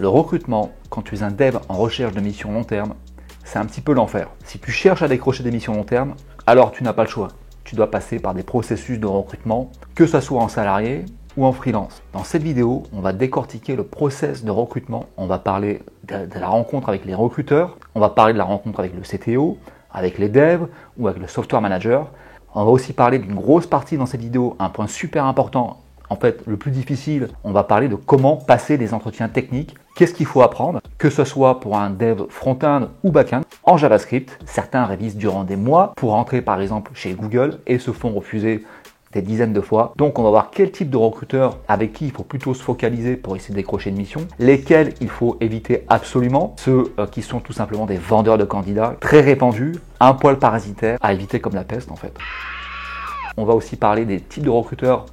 Le recrutement, quand tu es un dev en recherche de missions long terme, c'est un petit peu l'enfer. Si tu cherches à décrocher des missions long terme, alors tu n'as pas le choix. Tu dois passer par des processus de recrutement, que ce soit en salarié ou en freelance. Dans cette vidéo, on va décortiquer le process de recrutement. On va parler de la rencontre avec les recruteurs, on va parler de la rencontre avec le CTO, avec les devs ou avec le software manager. On va aussi parler d'une grosse partie dans cette vidéo, un point super important. En fait, le plus difficile, on va parler de comment passer des entretiens techniques. Qu'est-ce qu'il faut apprendre, que ce soit pour un dev front-end ou back-end. En JavaScript, certains révisent durant des mois pour entrer par exemple chez Google et se font refuser des dizaines de fois. Donc on va voir quel type de recruteur avec qui il faut plutôt se focaliser pour essayer de décrocher une mission, lesquels il faut éviter absolument, ceux qui sont tout simplement des vendeurs de candidats, très répandus, un poil parasitaires, à éviter comme la peste en fait. On va aussi parler des types de recruteurs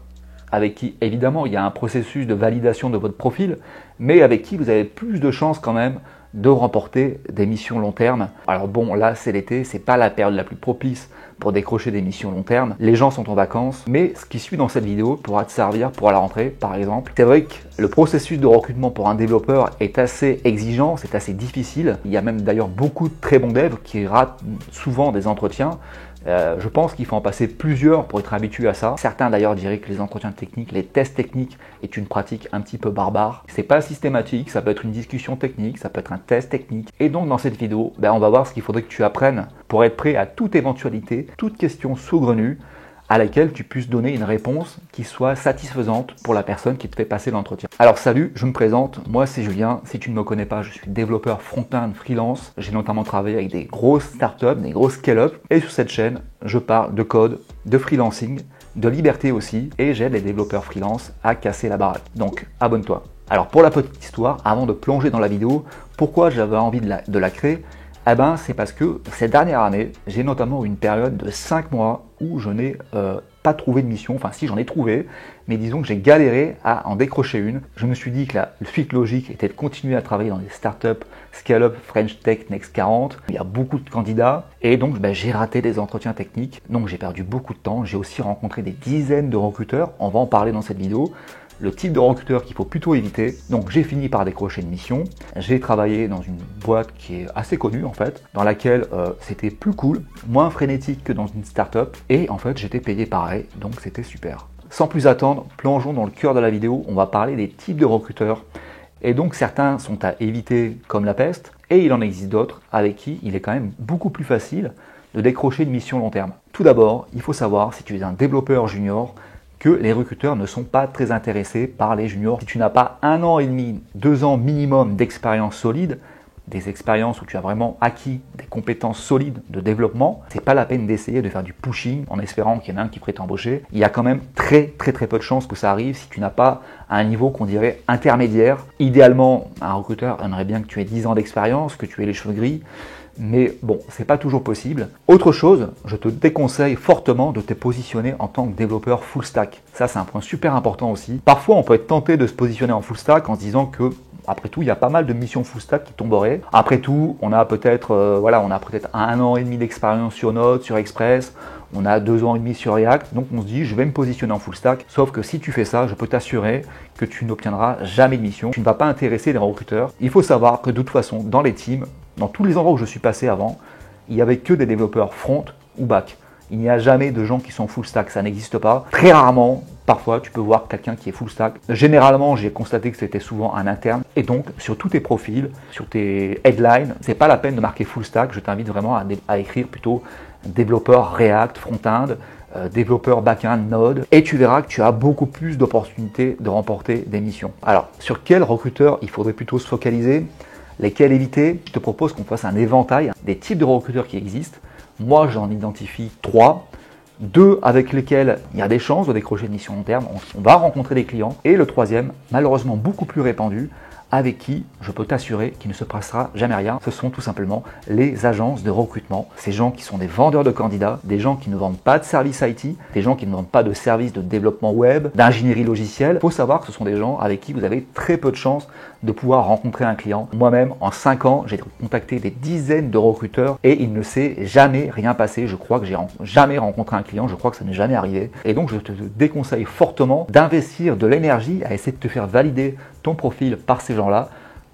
avec qui, évidemment, il y a un processus de validation de votre profil, mais avec qui vous avez plus de chances quand même de remporter des missions long terme. Alors bon, là, c'est l'été, c'est pas la période la plus propice pour décrocher des missions long terme. Les gens sont en vacances, mais ce qui suit dans cette vidéo pourra te servir pour la rentrée, par exemple. C'est vrai que le processus de recrutement pour un développeur est assez exigeant, c'est assez difficile. Il y a même d'ailleurs beaucoup de très bons devs qui ratent souvent des entretiens. Je pense qu'il faut en passer plusieurs pour être habitué à ça. Certains d'ailleurs diraient que les entretiens techniques, les tests techniques est une pratique un petit peu barbare. C'est pas systématique, ça peut être une discussion technique, ça peut être un test technique. Et donc dans cette vidéo, on va voir ce qu'il faudrait que tu apprennes pour être prêt à toute éventualité, toute question saugrenue à laquelle tu puisses donner une réponse qui soit satisfaisante pour la personne qui te fait passer l'entretien. Alors salut, je me présente, moi c'est Julien, si tu ne me connais pas, je suis développeur front-end freelance. J'ai notamment travaillé avec des grosses startups, des grosses scale-up, et sur cette chaîne, je parle de code, de freelancing, de liberté aussi, et j'aide les développeurs freelance à casser la baraque. Donc abonne-toi. Alors pour la petite histoire, avant de plonger dans la vidéo, pourquoi j'avais envie de la créer? C'est parce que cette dernière année, j'ai notamment eu une période de 5 mois où je n'ai pas trouvé de mission. Enfin, si, j'en ai trouvé, mais disons que j'ai galéré à en décrocher une. Je me suis dit que la suite logique était de continuer à travailler dans des startups, scale-up, French Tech, Next 40. Il y a beaucoup de candidats et donc j'ai raté des entretiens techniques. Donc j'ai perdu beaucoup de temps. J'ai aussi rencontré des dizaines de recruteurs. On va en parler dans cette vidéo. Le type de recruteur qu'il faut plutôt éviter. Donc j'ai fini par décrocher une mission. J'ai travaillé dans une boîte qui est assez connue en fait, dans laquelle c'était plus cool, moins frénétique que dans une startup. Et en fait j'étais payé pareil, donc c'était super. Sans plus attendre, plongeons dans le cœur de la vidéo. On va parler des types de recruteurs. Et donc certains sont à éviter comme la peste, et il en existe d'autres avec qui il est quand même beaucoup plus facile de décrocher une mission long terme. Tout d'abord, il faut savoir si tu es un développeur junior, que les recruteurs ne sont pas très intéressés par les juniors. Si tu n'as pas 1 an et demi, 2 ans minimum d'expérience solide, des expériences où tu as vraiment acquis des compétences solides de développement, c'est pas la peine d'essayer de faire du pushing en espérant qu'il y en a un qui pourrait t'embaucher. Il y a quand même très peu de chances que ça arrive si tu n'as pas un niveau qu'on dirait intermédiaire. Idéalement, un recruteur aimerait bien que tu aies 10 ans d'expérience, que tu aies les cheveux gris. Mais bon, c'est pas toujours possible. Autre chose, je te déconseille fortement de te positionner en tant que développeur full stack. Ça, c'est un point super important aussi. Parfois, on peut être tenté de se positionner en full stack en se disant que, après tout, il y a pas mal de missions full stack qui tomberaient. Après tout, on a peut-être 1 an et demi d'expérience sur Node, sur Express. On a 2 ans et demi sur React. Donc, on se dit, je vais me positionner en full stack. Sauf que si tu fais ça, je peux t'assurer que tu n'obtiendras jamais de mission. Tu ne vas pas intéresser les recruteurs. Il faut savoir que de toute façon, dans les teams, dans tous les endroits où je suis passé avant, il n'y avait que des développeurs front ou back. Il n'y a jamais de gens qui sont full stack, ça n'existe pas. Très rarement, parfois, tu peux voir quelqu'un qui est full stack. Généralement, j'ai constaté que c'était souvent un interne. Et donc, sur tous tes profils, sur tes headlines, c'est pas la peine de marquer full stack. Je t'invite vraiment à écrire plutôt développeur React, front-end, développeur back-end Node, et tu verras que tu as beaucoup plus d'opportunités de remporter des missions. Alors, sur quel recruteur il faudrait plutôt se focaliser? Lesquels éviter? Je te propose qu'on fasse un éventail des types de recruteurs qui existent. Moi, j'en identifie 3. 2 avec lesquels il y a des chances de décrocher une mission long terme. On va rencontrer des clients. Et le 3e, malheureusement beaucoup plus répandu, avec qui je peux t'assurer qu'il ne se passera jamais rien. Ce sont tout simplement les agences de recrutement. Ces gens qui sont des vendeurs de candidats, des gens qui ne vendent pas de services IT, des gens qui ne vendent pas de services de développement web, d'ingénierie logicielle. Il faut savoir que ce sont des gens avec qui vous avez très peu de chances de pouvoir rencontrer un client. Moi-même, en 5 ans, j'ai contacté des dizaines de recruteurs et il ne s'est jamais rien passé. Je crois que j'ai jamais rencontré un client, je crois que ça n'est jamais arrivé. Et donc, je te déconseille fortement d'investir de l'énergie à essayer de te faire valider ton profil par ces gens-là,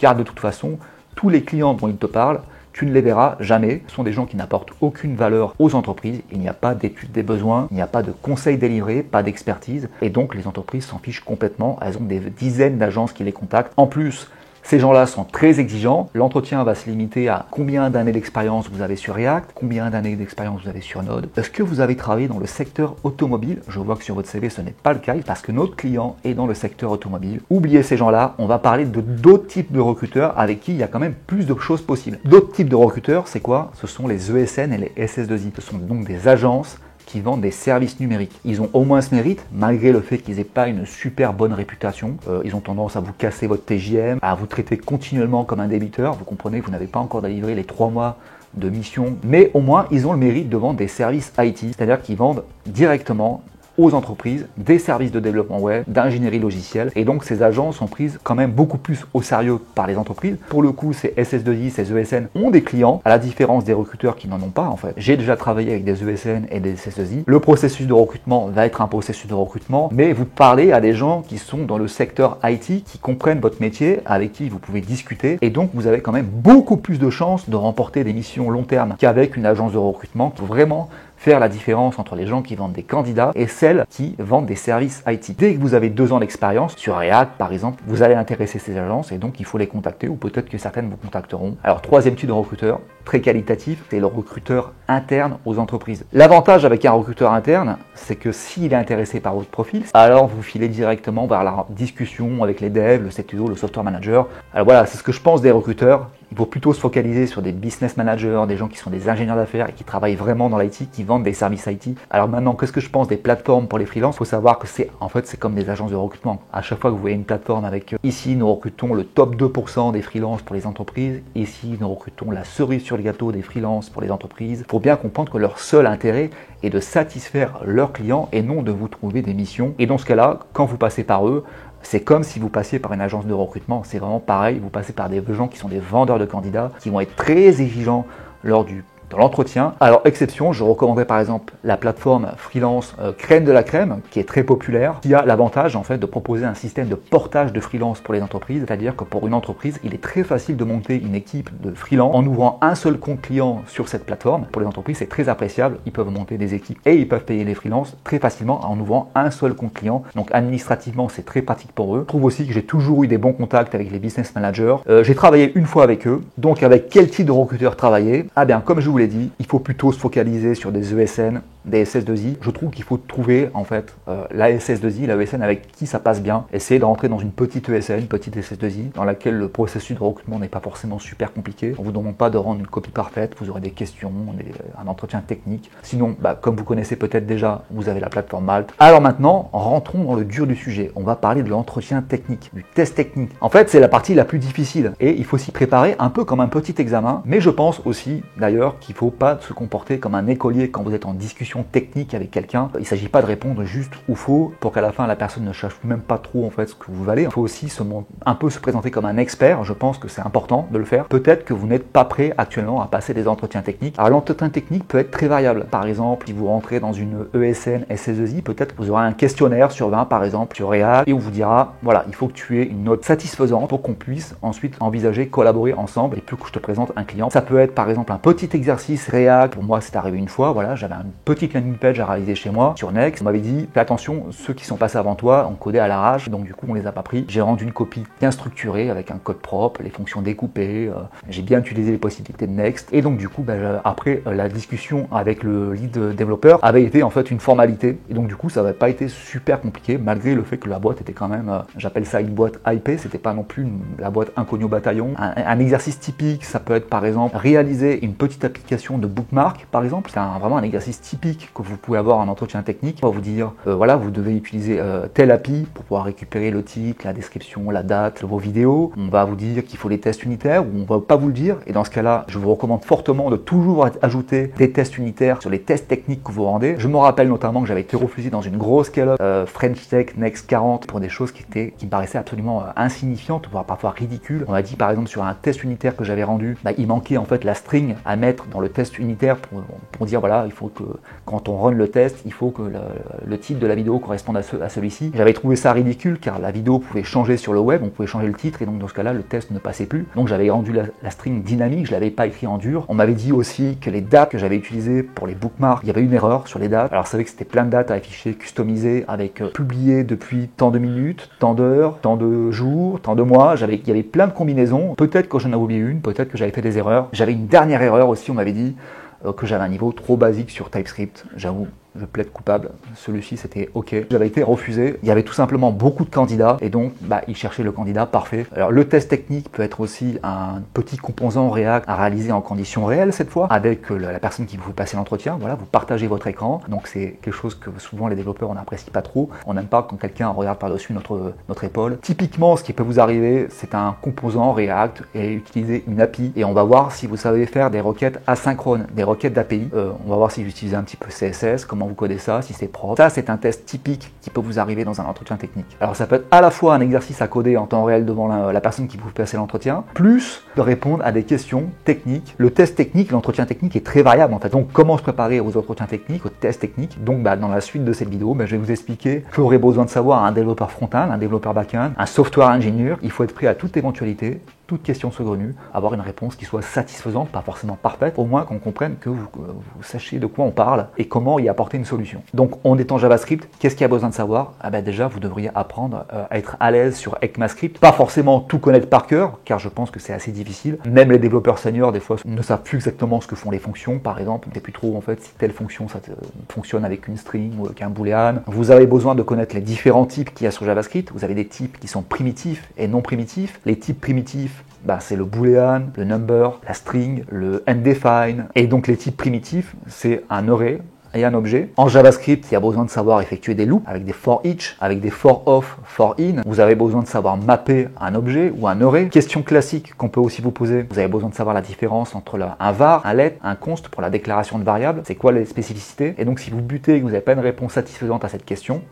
car de toute façon, tous les clients dont ils te parlent, tu ne les verras jamais. Ce sont des gens qui n'apportent aucune valeur aux entreprises. Il n'y a pas d'étude des besoins, il n'y a pas de conseils délivrés, pas d'expertise. Et donc, les entreprises s'en fichent complètement. Elles ont des dizaines d'agences qui les contactent. En plus, ces gens-là sont très exigeants. L'entretien va se limiter à combien d'années d'expérience vous avez sur React, combien d'années d'expérience vous avez sur Node. Est-ce que vous avez travaillé dans le secteur automobile? Je vois que sur votre CV, ce n'est pas le cas parce que notre client est dans le secteur automobile. Oubliez ces gens-là, on va parler de d'autres types de recruteurs avec qui il y a quand même plus de choses possibles. D'autres types de recruteurs, c'est quoi? Ce sont les ESN et les SS2I. Ce sont donc des agences qui vendent des services numériques. Ils ont au moins ce mérite, malgré le fait qu'ils n'aient pas une super bonne réputation. Ils ont tendance à vous casser votre TJM, à vous traiter continuellement comme un débiteur. Vous comprenez, vous n'avez pas encore délivré les 3 mois de mission, mais au moins ils ont le mérite de vendre des services IT, c'est-à-dire qu'ils vendent directement aux entreprises des services de développement web, d'ingénierie logicielle, et donc ces agences sont prises quand même beaucoup plus au sérieux par les entreprises. Pour le coup, ces SS2I, ces ESN ont des clients, à la différence des recruteurs qui n'en ont pas en fait. J'ai déjà travaillé avec des ESN et des SS2I. Le processus de recrutement va être un processus de recrutement, mais vous parlez à des gens qui sont dans le secteur IT, qui comprennent votre métier, avec qui vous pouvez discuter, et donc vous avez quand même beaucoup plus de chances de remporter des missions long terme qu'avec une agence de recrutement qui vraiment faire la différence entre les gens qui vendent des candidats et celles qui vendent des services IT. Dès que vous avez 2 ans d'expérience, sur React par exemple, vous allez intéresser ces agences et donc il faut les contacter ou peut-être que certaines vous contacteront. Alors troisième type de recruteur, très qualitatif, c'est le recruteur interne aux entreprises. L'avantage avec un recruteur interne, c'est que s'il est intéressé par votre profil, alors vous filez directement vers la discussion avec les devs, le CTO, le software manager. Alors voilà, c'est ce que je pense des recruteurs. Il faut plutôt se focaliser sur des business managers, des gens qui sont des ingénieurs d'affaires et qui travaillent vraiment dans l'IT, qui vendent des services IT. Alors maintenant, qu'est-ce que je pense des plateformes pour les freelances? Il faut savoir que c'est comme des agences de recrutement. À chaque fois que vous voyez une plateforme avec ici, nous recrutons le top 2% des freelances pour les entreprises. Ici, nous recrutons la cerise sur le gâteau des freelances pour les entreprises. Il faut bien comprendre que leur seul intérêt est de satisfaire leurs clients et non de vous trouver des missions. Et dans ce cas-là, quand vous passez par eux, c'est comme si vous passiez par une agence de recrutement, c'est vraiment pareil, vous passez par des gens qui sont des vendeurs de candidats, qui vont être très exigeants lors de l'entretien. Alors exception, je recommanderais par exemple la plateforme freelance Crème de la Crème, qui est très populaire, qui a l'avantage en fait de proposer un système de portage de freelance pour les entreprises, c'est-à-dire que pour une entreprise, il est très facile de monter une équipe de freelance en ouvrant un seul compte client sur cette plateforme. Pour les entreprises, c'est très appréciable, ils peuvent monter des équipes et ils peuvent payer les freelances très facilement en ouvrant un seul compte client. Donc administrativement, c'est très pratique pour eux. Je trouve aussi que j'ai toujours eu des bons contacts avec les business managers. J'ai travaillé une fois avec eux. Donc avec quel type de recruteur travailler? Ah bien, comme je vous l'ai dit, il faut plutôt se focaliser sur des ESN, des SS2I. Je trouve qu'il faut trouver en fait la SS2I, la ESN avec qui ça passe bien. Essayez de rentrer dans une petite ESN, une petite SS2I, dans laquelle le processus de recrutement n'est pas forcément super compliqué. On ne vous demande pas de rendre une copie parfaite, vous aurez des questions, un entretien technique. Sinon, comme vous connaissez peut-être déjà, vous avez la plateforme Malte. Alors maintenant, rentrons dans le dur du sujet. On va parler de l'entretien technique, du test technique. En fait, c'est la partie la plus difficile et il faut s'y préparer un peu comme un petit examen. Mais je pense aussi d'ailleurs qu'il ne faut pas se comporter comme un écolier quand vous êtes en discussion technique avec quelqu'un. Il ne s'agit pas de répondre juste ou faux pour qu'à la fin la personne ne sache même pas trop en fait ce que vous valez. Il faut aussi un peu se présenter comme un expert. Je pense que c'est important de le faire. Peut-être que vous n'êtes pas prêt actuellement à passer des entretiens techniques. Alors l'entretien technique peut être très variable. Par exemple, si vous rentrez dans une ESN, SS2I, peut-être que vous aurez un questionnaire sur 20 par exemple sur React et on vous dira voilà, il faut que tu aies une note satisfaisante pour qu'on puisse ensuite envisager collaborer ensemble et puis que je te présente un client. Ça peut être par exemple un petit exercice React. Pour moi, c'est arrivé une fois. Voilà, j'avais une petite landing page à réaliser chez moi sur Next. On m'avait dit fais attention, ceux qui sont passés avant toi ont codé à l'arrache, donc du coup on les a pas pris. J'ai rendu une copie bien structurée avec un code propre, les fonctions découpées. J'ai bien utilisé les possibilités de Next et donc du coup après la discussion avec le lead développeur avait été en fait une formalité et donc du coup ça n'avait pas été super compliqué malgré le fait que la boîte était quand même, j'appelle ça une boîte IP, c'était pas non plus la boîte inconnue au bataillon. Un exercice typique, ça peut être par exemple réaliser une petite application de bookmark par exemple. C'est vraiment un exercice typique que vous pouvez avoir en entretien technique. On va vous dire voilà, vous devez utiliser tel API pour pouvoir récupérer le titre, la description, la date de vos vidéos. On va vous dire qu'il faut les tests unitaires ou on va pas vous le dire et dans ce cas-là, je vous recommande fortement de toujours ajouter des tests unitaires sur les tests techniques que vous rendez. Je me rappelle notamment que j'avais été refusé dans une grosse scale-up French Tech Next 40 pour des choses qui me paraissaient absolument insignifiantes, voire parfois ridicules. On m'a dit par exemple sur un test unitaire que j'avais rendu, il manquait en fait la string à mettre dans le test unitaire pour dire voilà, il faut quand on run le test, il faut que le titre de la vidéo corresponde à celui-ci. J'avais trouvé ça ridicule car la vidéo pouvait changer sur le web, on pouvait changer le titre et donc dans ce cas-là, le test ne passait plus. Donc j'avais rendu la string dynamique, je l'avais pas écrit en dur. On m'avait dit aussi que les dates que j'avais utilisées pour les bookmarks, il y avait une erreur sur les dates. Alors c'est vrai que c'était plein de dates à afficher, customisées avec publié depuis tant de minutes, tant d'heures, tant de jours, tant de mois. Il y avait plein de combinaisons. Peut-être que j'en ai oublié une, peut-être que j'avais fait des erreurs. J'avais une dernière erreur aussi, on m'avait dit que j'avais un niveau trop basique sur TypeScript. J'avoue, je plaide coupable. Celui-ci, c'était OK. J'avais été refusé. Il y avait tout simplement beaucoup de candidats et donc, ils cherchaient le candidat parfait. Alors, le test technique peut être aussi un petit composant React à réaliser en conditions réelles cette fois, avec la personne qui vous fait passer l'entretien. Voilà, vous partagez votre écran. Donc, c'est quelque chose que souvent les développeurs, on n'apprécie pas trop. On n'aime pas quand quelqu'un regarde par-dessus notre épaule. Typiquement, ce qui peut vous arriver, c'est un composant React et utiliser une API. Et on va voir si vous savez faire des requêtes asynchrones, des requêtes d'API. On va voir si vous utilisez un petit peu CSS, comment vous codez ça, si c'est propre. Ça, c'est un test typique qui peut vous arriver dans un entretien technique. Alors, ça peut être à la fois un exercice à coder en temps réel devant la personne qui vous fait passer l'entretien, plus de répondre à des questions techniques. Le test technique, l'entretien technique est très variable en fait. Donc, comment se préparer aux entretiens techniques, aux tests techniques. Donc, dans la suite de cette vidéo, je vais vous expliquer que aurait besoin de savoir un développeur front-end, un développeur back-end, un software engineer. Il faut être prêt à toute éventualité, toute question saugrenue, avoir une réponse qui soit satisfaisante, pas forcément parfaite, au moins qu'on comprenne que vous sachiez de quoi on parle et comment y apporter une solution. Donc on est en JavaScript, qu'est-ce qu'il y a besoin de savoir? Déjà vous devriez apprendre à être à l'aise sur ECMAScript, pas forcément tout connaître par cœur, car je pense que c'est assez difficile. Même les développeurs seniors des fois ne savent plus exactement ce que font les fonctions, par exemple, on ne sait plus trop en fait si telle fonction ça fonctionne avec une string ou avec un boolean. Vous avez besoin de connaître les différents types qu'il y a sur JavaScript. Vous avez des types qui sont primitifs et non primitifs. Les types primitifs, c'est le boolean, le number, la string, le undefined. Et donc les types primitifs, c'est un array et un objet. En JavaScript, il y a besoin de savoir effectuer des loops avec des for each, avec des for off, for in. Vous avez besoin de savoir mapper un objet ou un array. Question classique qu'on peut aussi vous poser, vous avez besoin de savoir la différence entre un var, un let, un const pour la déclaration de variable. C'est quoi les spécificités? Et donc si vous butez et que vous n'avez pas une réponse satisfaisante à cette question,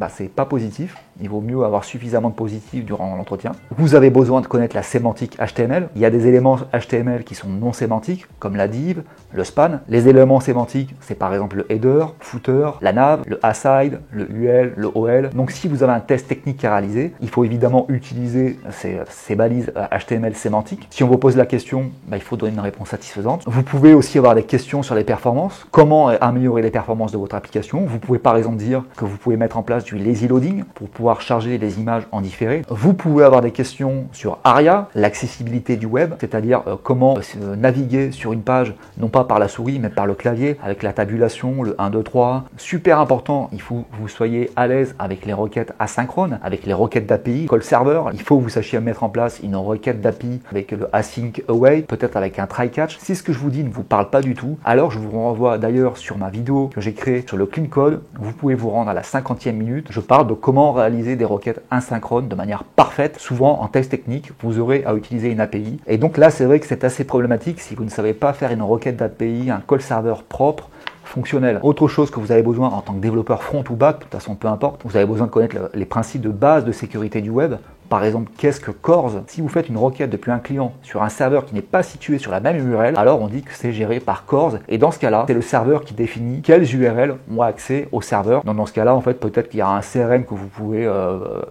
c'est pas positif. Il vaut mieux avoir suffisamment de positifs durant l'entretien. Vous avez besoin de connaître la sémantique HTML. Il y a des éléments HTML qui sont non sémantiques, comme la div, le span. Les éléments sémantiques, c'est par exemple le header, footer, la nav, le aside, le UL, le OL. Donc si vous avez un test technique à réaliser, il faut évidemment utiliser ces balises HTML sémantiques. Si on vous pose la question, il faut donner une réponse satisfaisante. Vous pouvez aussi avoir des questions sur les performances. Comment améliorer les performances de votre application? Vous pouvez par exemple dire que vous pouvez mettre en place du lazy loading pour pouvoir charger les images en différé. Vous pouvez avoir des questions sur ARIA, l'accessibilité du web, c'est-à-dire comment naviguer sur une page, non pas par la souris, mais par le clavier, avec la tabulation, le 1, 2, 3. Super important, il faut que vous soyez à l'aise avec les requêtes asynchrones, avec les requêtes d'API, call server. Il faut que vous sachiez mettre en place une requête d'API avec le async await, peut-être avec un try catch. Si ce que je vous dis ne vous parle pas du tout, alors je vous renvoie d'ailleurs sur ma vidéo que j'ai créée sur le clean code. Vous pouvez vous rendre à la 50e minute. Je parle de comment réaliser des requêtes asynchrones de manière parfaite. Souvent en test technique, vous aurez à utiliser une API. Et donc là, c'est vrai que c'est assez problématique si vous ne savez pas faire une requête d'API, un call server propre, fonctionnel. Autre chose que vous avez besoin en tant que développeur front ou back, de toute façon peu importe, vous avez besoin de connaître les principes de base de sécurité du web. Par exemple, qu'est-ce que CORS? Si vous faites une requête depuis un client sur un serveur qui n'est pas situé sur la même URL, alors on dit que c'est géré par CORS. Et dans ce cas-là, c'est le serveur qui définit quelles URL ont accès au serveur. Donc dans ce cas-là, en fait, peut-être qu'il y a un CRM que vous pouvez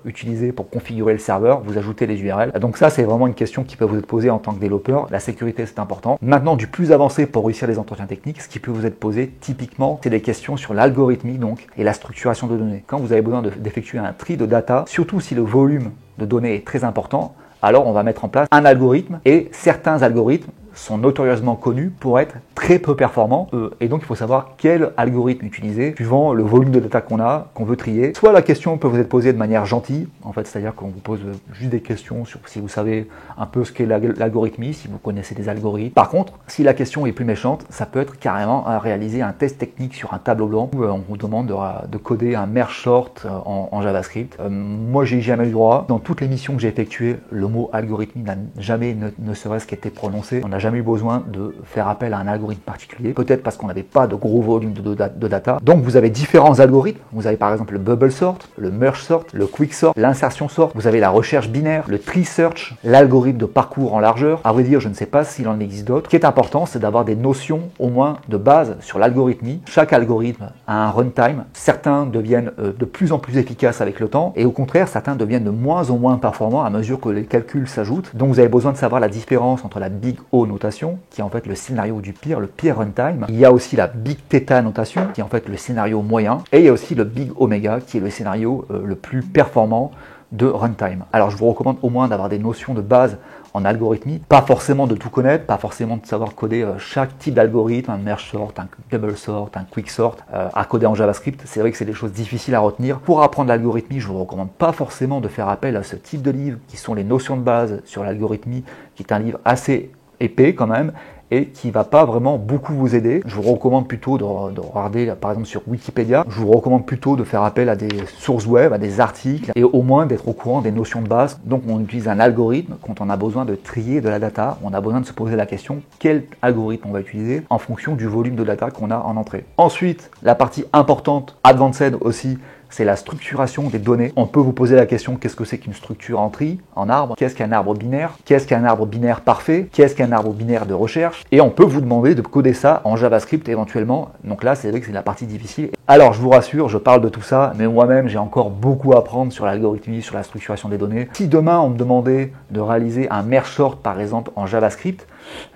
utiliser pour configurer le serveur, vous ajoutez les URL. Donc ça, c'est vraiment une question qui peut vous être posée en tant que développeur. La sécurité, c'est important. Maintenant, du plus avancé pour réussir les entretiens techniques, ce qui peut vous être posé typiquement, c'est des questions sur l'algorithmique donc et la structuration de données. Quand vous avez besoin d'effectuer un tri de data, surtout si le volume de données est très important, alors on va mettre en place un algorithme et certains algorithmes sont notorieusement connus pour être très peu performants et donc il faut savoir quel algorithme utiliser suivant le volume de data qu'on veut trier. Soit la question peut vous être posée de manière gentille, en fait, c'est-à-dire qu'on vous pose juste des questions sur si vous savez un peu ce qu'est l'algorithmie, si vous connaissez des algorithmes. Par contre, si la question est plus méchante, ça peut être carrément à réaliser un test technique sur un tableau blanc où on vous demande de coder un merge sort en JavaScript. Moi, j'ai jamais eu droit. Dans toutes les missions que j'ai effectuées, le mot algorithmie n'a jamais ne serait-ce qu'été prononcé. On n'a jamais eu besoin de faire appel à un algorithme particulier, peut-être parce qu'on n'avait pas de gros volume de data. Donc vous avez différents algorithmes. Vous avez par exemple le bubble sort, le merge sort, le quick sort, l'insertion sort. Vous avez la recherche binaire, le tree search, l'algorithme de parcours en largeur. À vrai dire, je ne sais pas s'il en existe d'autres. Ce qui est important, c'est d'avoir des notions au moins de base sur l'algorithmie. Chaque algorithme a un runtime. Certains deviennent de plus en plus efficaces avec le temps et au contraire, certains deviennent de moins en moins performants à mesure que les calculs s'ajoutent. Donc vous avez besoin de savoir la différence entre la big O notation, qui est en fait le scénario du pire, le pire runtime. Il y a aussi la big theta notation, qui est en fait le scénario moyen. Et il y a aussi le big omega, qui est le scénario le plus performant de runtime. Alors je vous recommande au moins d'avoir des notions de base en algorithmie, pas forcément de tout connaître, pas forcément de savoir coder chaque type d'algorithme, un merge sort, un double sort, un quick sort, à coder en JavaScript. C'est vrai que c'est des choses difficiles à retenir. Pour apprendre l'algorithmie, je vous recommande pas forcément de faire appel à ce type de livre qui sont les notions de base sur l'algorithmie, qui est un livre assez épais quand même, et qui va pas vraiment beaucoup vous aider. Je vous recommande plutôt de regarder par exemple sur Wikipédia. Je vous recommande plutôt de faire appel à des sources web, à des articles et au moins d'être au courant des notions de base. Donc on utilise un algorithme quand on a besoin de trier de la data. On a besoin de se poser la question quel algorithme on va utiliser en fonction du volume de data qu'on a en entrée. Ensuite, la partie importante, advanced aussi, c'est la structuration des données. On peut vous poser la question, qu'est-ce que c'est qu'une structure en tree, en arbre? Qu'est-ce qu'un arbre binaire? Qu'est-ce qu'un arbre binaire parfait? Qu'est-ce qu'un arbre binaire de recherche? Et on peut vous demander de coder ça en JavaScript éventuellement. Donc là, c'est vrai que c'est la partie difficile. Alors, je vous rassure, je parle de tout ça, mais moi-même, j'ai encore beaucoup à apprendre sur l'algorithmie, sur la structuration des données. Si demain, on me demandait de réaliser un merge sort, par exemple, en JavaScript,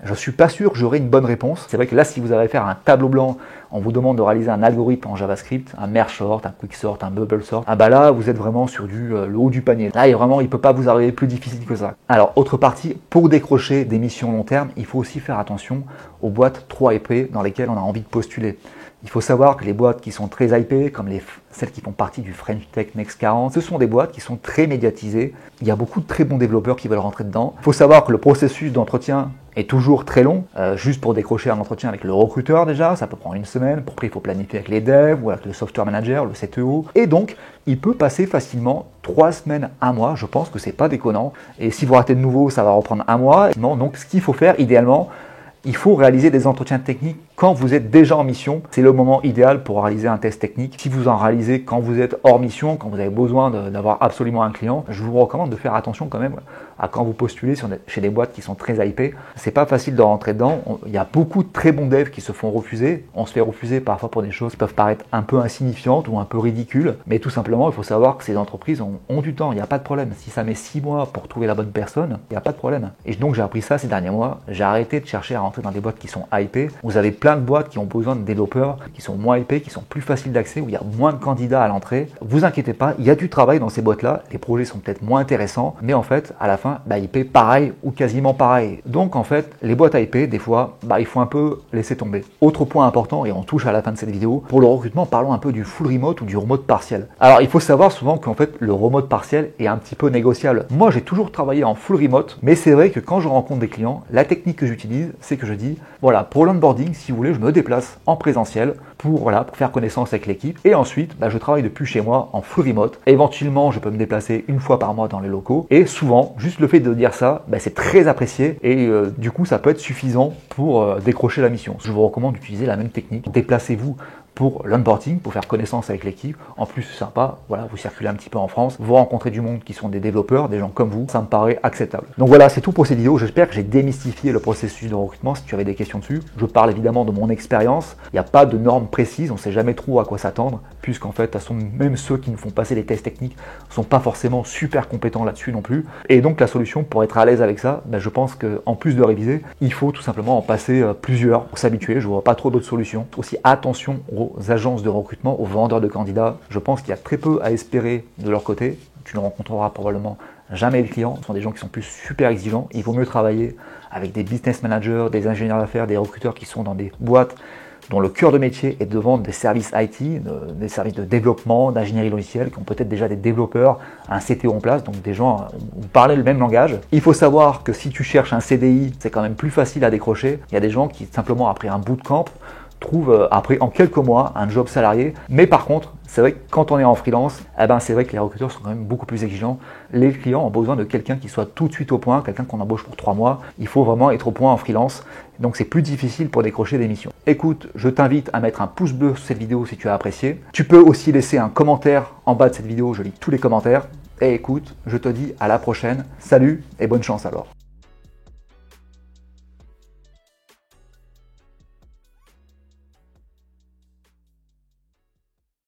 je ne suis pas sûr que j'aurai une bonne réponse. C'est vrai que là, si vous allez faire un tableau blanc, on vous demande de réaliser un algorithme en JavaScript, un merge sort, un quick sort, un bubble sort, ah bah là, vous êtes vraiment sur le haut du panier. Là, vraiment, il ne peut pas vous arriver plus difficile que ça. Alors, autre partie, pour décrocher des missions long terme, il faut aussi faire attention aux boîtes trop hypées dans lesquelles on a envie de postuler. Il faut savoir que les boîtes qui sont très hypées, comme celles qui font partie du French Tech Next 40, ce sont des boîtes qui sont très médiatisées. Il y a beaucoup de très bons développeurs qui veulent rentrer dedans. Il faut savoir que le processus d'entretien est toujours très long. Juste pour décrocher un entretien avec le recruteur déjà, ça peut prendre une semaine. Après, il faut planifier avec les devs ou avec le software manager, le CTO. Et donc, il peut passer facilement 3 semaines, 1 mois. Je pense que c'est pas déconnant. Et si vous ratez de nouveau, ça va reprendre 1 mois. Non, donc, ce qu'il faut faire idéalement, il faut réaliser des entretiens techniques quand vous êtes déjà en mission. C'est le moment idéal pour réaliser un test technique. Si vous en réalisez quand vous êtes hors mission, quand vous avez besoin d'avoir absolument un client, je vous recommande de faire attention quand même à quand vous postulez chez des boîtes qui sont très hypées. C'est pas facile de rentrer dedans. Il y a beaucoup de très bons devs qui se font refuser. On se fait refuser parfois pour des choses qui peuvent paraître un peu insignifiantes ou un peu ridicules. Mais tout simplement, il faut savoir que ces entreprises ont du temps. Il n'y a pas de problème. Si ça met 6 mois pour trouver la bonne personne, il n'y a pas de problème. Et donc j'ai appris ça ces derniers mois. J'ai arrêté de chercher à rentrer dans des boîtes qui sont hypées. Vous avez plein de boîtes qui ont besoin de développeurs qui sont moins hypés, qui sont plus faciles d'accès, où il y a moins de candidats à l'entrée. Vous inquiétez pas, il y a du travail dans ces boîtes-là. Les projets sont peut-être moins intéressants, mais en fait, à la fin, ils paient pareil ou quasiment pareil. Donc en fait, les boîtes hypées, des fois, il faut un peu laisser tomber. Autre point important, et on touche à la fin de cette vidéo, pour le recrutement, parlons un peu du full remote ou du remote partiel. Alors il faut savoir souvent qu'en fait, le remote partiel est un petit peu négociable. Moi, j'ai toujours travaillé en full remote, mais c'est vrai que quand je rencontre des clients, la technique que j'utilise, c'est que je dis, voilà, pour l'onboarding, si vous voulez, je me déplace en présentiel pour faire connaissance avec l'équipe. Et ensuite, je travaille depuis chez moi en full remote. Éventuellement, je peux me déplacer 1 fois par mois dans les locaux. Et souvent, juste le fait de dire ça, c'est très apprécié. Et du coup, ça peut être suffisant pour décrocher la mission. Je vous recommande d'utiliser la même technique. Déplacez-vous pour l'onboarding, pour faire connaissance avec l'équipe. En plus, c'est sympa, vous circulez un petit peu en France, vous rencontrez du monde qui sont des développeurs, des gens comme vous, ça me paraît acceptable. Donc voilà, c'est tout pour cette vidéo. J'espère que j'ai démystifié le processus de recrutement. Si tu avais des questions dessus, je parle évidemment de mon expérience. Il n'y a pas de normes précises, on ne sait jamais trop à quoi s'attendre, puisqu'en fait, même ceux qui nous font passer les tests techniques ne sont pas forcément super compétents là-dessus non plus. Et donc la solution pour être à l'aise avec ça, je pense qu'en plus de réviser, il faut tout simplement en passer plusieurs pour s'habituer. Je ne vois pas trop d'autres solutions. Aussi attention aux agences de recrutement, aux vendeurs de candidats. Je pense qu'il y a très peu à espérer de leur côté. Tu ne rencontreras probablement jamais le client. Ce sont des gens qui sont plus super exigeants. Il vaut mieux travailler avec des business managers, des ingénieurs d'affaires, des recruteurs qui sont dans des boîtes dont le cœur de métier est de vendre des services IT, des services de développement, d'ingénierie logicielle, qui ont peut-être déjà des développeurs, un CTO en place, donc des gens vous parlez le même langage. Il faut savoir que si tu cherches un CDI, c'est quand même plus facile à décrocher. Il y a des gens qui, simplement après un bootcamp, trouves après en quelques mois un job salarié. Mais par contre, c'est vrai que quand on est en freelance, c'est vrai que les recruteurs sont quand même beaucoup plus exigeants. Les clients ont besoin de quelqu'un qui soit tout de suite au point, quelqu'un qu'on embauche pour 3 mois. Il faut vraiment être au point en freelance. Donc c'est plus difficile pour décrocher des missions. Écoute, je t'invite à mettre un pouce bleu sur cette vidéo si tu as apprécié. Tu peux aussi laisser un commentaire en bas de cette vidéo, je lis tous les commentaires. Et écoute, je te dis à la prochaine. Salut et bonne chance alors.